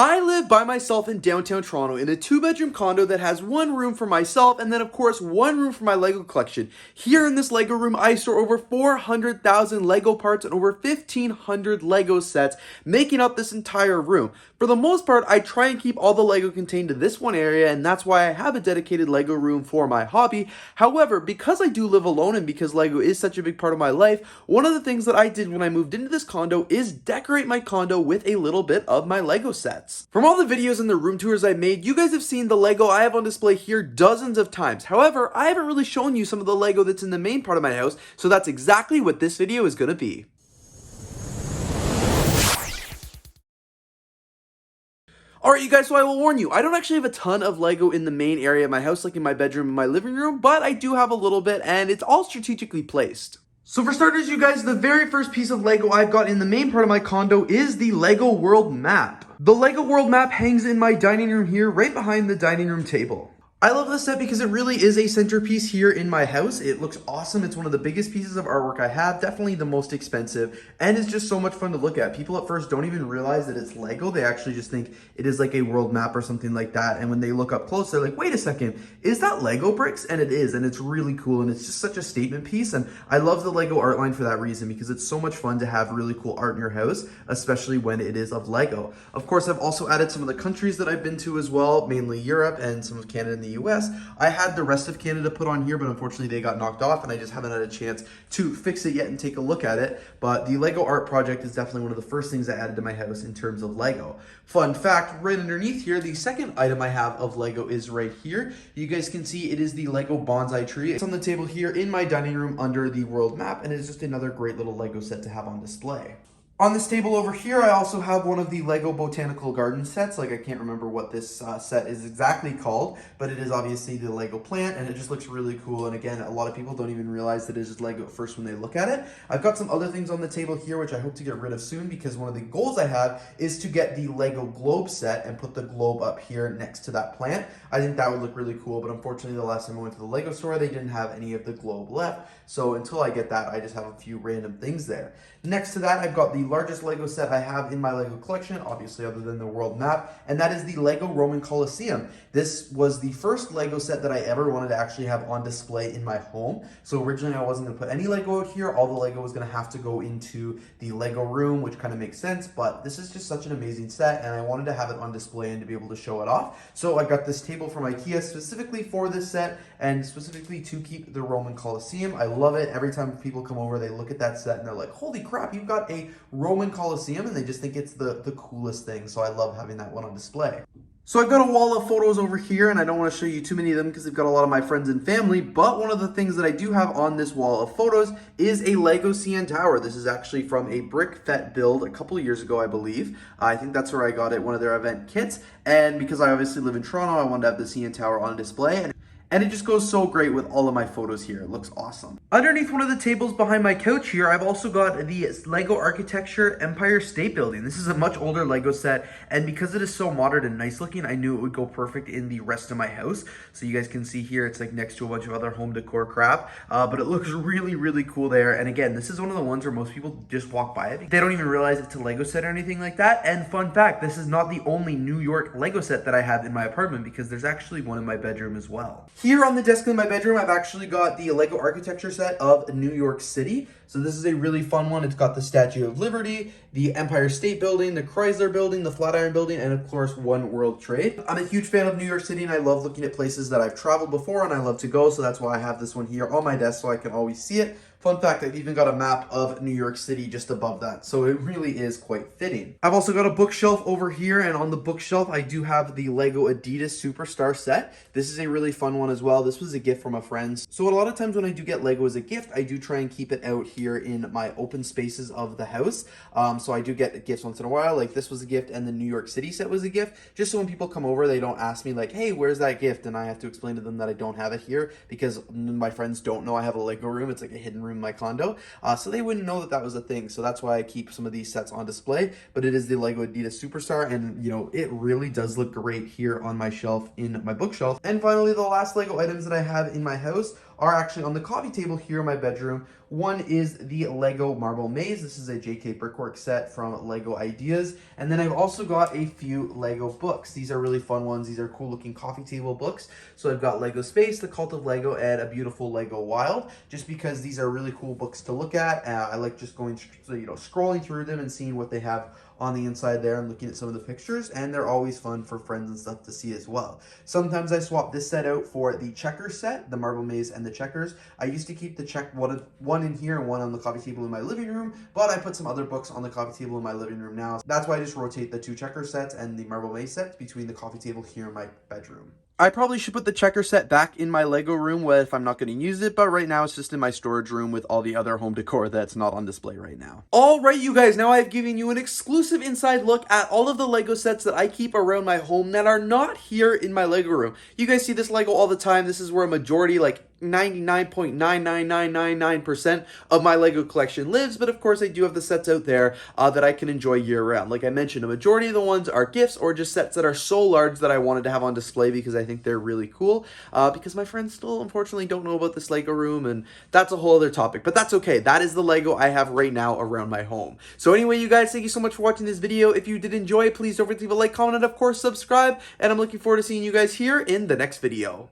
I live by myself in downtown Toronto in a 2-bedroom condo that has one room for myself and then of course one room for my Lego collection. Here in this Lego room I store over 400,000 Lego parts and over 1,500 Lego sets making up this entire room. For the most part I try and keep all the Lego contained in this one area, and that's why I have a dedicated Lego room for my hobby. However, because I do live alone and because Lego is such a big part of my life, one of the things that I did when I moved into this condo is decorate my condo with a little bit of my Lego sets. From all the videos and the room tours I made, you guys have seen the Lego I have on display here dozens of times. However, I haven't really shown you some of the Lego that's in the main part of my house, so that's exactly what this video is going to be. Alright you guys, so I will warn you, I don't actually have a ton of Lego in the main area of my house, like in my bedroom and my living room, but I do have a little bit, and it's all strategically placed. So for starters, you guys, the very first piece of Lego I've got in the main part of my condo is the Lego World Map. The Lego World Map hangs in my dining room here, right behind the dining room table. I love this set because it really is a centerpiece here in my house. It looks awesome. It's one of the biggest pieces of artwork I have, definitely the most expensive, and it's just so much fun to look at. People at first don't even realize that it's Lego. They actually just think it is like a world map or something like that, and when they look up close, they're like, wait a second, is that Lego bricks? And it is, and it's really cool, and it's just such a statement piece, and I love the Lego art line for that reason, because it's so much fun to have really cool art in your house, especially when it is of Lego. Of course, I've also added some of the countries that I've been to as well, mainly Europe and some of Canada and the US. I had the rest of Canada put on here, but unfortunately they got knocked off and I just haven't had a chance to fix it yet and take a look at it. But the Lego art project is definitely one of the first things I added to my house in terms of Lego. Fun fact, right underneath here, the second item I have of Lego is right here. You guys can see it is the Lego bonsai tree. It's on the table here in my dining room under the world map, and it is just another great little Lego set to have on display. On this table over here, I also have one of the Lego Botanical Garden sets. Like, I can't remember what this set is exactly called, but it is obviously the Lego plant, and it just looks really cool. And again, a lot of people don't even realize that it is just Lego at first when they look at it. I've got some other things on the table here, which I hope to get rid of soon, because one of the goals I have is to get the Lego globe set and put the globe up here next to that plant. I think that would look really cool, but unfortunately, the last time I went to the Lego store, they didn't have any of the globe left. So until I get that, I just have a few random things there. Next to that, I've got the largest Lego set I have in my Lego collection, obviously other than the world map, and that is the Lego Roman Colosseum. This was the first Lego set that I ever wanted to actually have on display in my home. So originally I wasn't going to put any Lego out here. All the Lego was going to have to go into the Lego room, which kind of makes sense, but this is just such an amazing set, and I wanted to have it on display and to be able to show it off. So I got this table from IKEA specifically for this set, and specifically to keep the Roman Colosseum. I love it. Every time people come over, they look at that set and they're like, holy crap, you've got a Roman Colosseum, and they just think it's the coolest thing. So I love having that one on display. So I've got a wall of photos over here, and I don't want to show you too many of them because they've got a lot of my friends and family, but one of the things that I do have on this wall of photos is a Lego CN Tower. This is actually from a BrickFet build a couple of years ago, I believe. I think that's where I got it, one of their event kits, and because I obviously live in Toronto, I wanted to have the CN Tower on display, and it just goes so great with all of my photos here. It looks awesome. Underneath one of the tables behind my couch here, I've also got the Lego Architecture Empire State Building. This is a much older Lego set, and because it is so modern and nice looking, I knew it would go perfect in the rest of my house. So you guys can see here, it's like next to a bunch of other home decor crap, but it looks really, really cool there. And again, this is one of the ones where most people just walk by it. They don't even realize it's a Lego set or anything like that. And fun fact, this is not the only New York Lego set that I have in my apartment, because there's actually one in my bedroom as well. Here on the desk in my bedroom, I've actually got the Lego architecture set of New York City. So this is a really fun one. It's got the Statue of Liberty, the Empire State Building, the Chrysler Building, the Flatiron Building, and of course, One World Trade. I'm a huge fan of New York City, and I love looking at places that I've traveled before and I love to go. So that's why I have this one here on my desk so I can always see it. Fun fact, I've even got a map of New York City just above that, so it really is quite fitting. I've also got a bookshelf over here, and on the bookshelf, I do have the Lego Adidas Superstar set. This is a really fun one as well. This was a gift from a friend. So a lot of times when I do get Lego as a gift, I do try and keep it out here in my open spaces of the house. So I do get gifts once in a while, like this was a gift, and the New York City set was a gift, just so when people come over, they don't ask me like, hey, where's that gift? And I have to explain to them that I don't have it here, because my friends don't know I have a Lego room. It's like a hidden room in my condo, so they wouldn't know that that was a thing. So that's why I keep some of these sets on display, but it is the Lego Adidas Superstar, and you know, it really does look great here on my shelf in my bookshelf. And finally, the last Lego items that I have in my house are actually on the coffee table here in my bedroom. One is the Lego Marble Maze. This is a JK Brickwork set from Lego Ideas. And then I've also got a few Lego books. These are really fun ones. These are cool looking coffee table books. So I've got Lego Space, The Cult of Lego, and A Beautiful Lego Wild, just because these are really cool books to look at. I like just going, scrolling through them and seeing what they have on the inside there and looking at some of the pictures, and they're always fun for friends and stuff to see as well. Sometimes I swap this set out for the checkers set, the Marble Maze and the checkers. I used to keep the one in here and one on the coffee table in my living room, but I put some other books on the coffee table in my living room now. That's why I just rotate the two checker sets and the Marble Maze sets between the coffee table here in my bedroom. I probably should put the checker set back in my Lego room if I'm not going to use it, but right now it's just in my storage room with all the other home decor that's not on display right now. Alright you guys, now I've given you an exclusive inside look at all of the Lego sets that I keep around my home that are not here in my Lego room. You guys see this Lego all the time. This is where a majority, like 99.99999% of my Lego collection lives, but of course I do have the sets out there that I can enjoy year round. Like I mentioned, a majority of the ones are gifts or just sets that are so large that I wanted to have on display because I think they're really cool, because my friends still unfortunately don't know about this Lego room, and that's a whole other topic, but that's okay. That is the Lego I have right now around my home. So anyway, you guys, thank you so much for watching this video. If you did enjoy it, please don't forget to leave a like, comment, and of course subscribe, and I'm looking forward to seeing you guys here in the next video.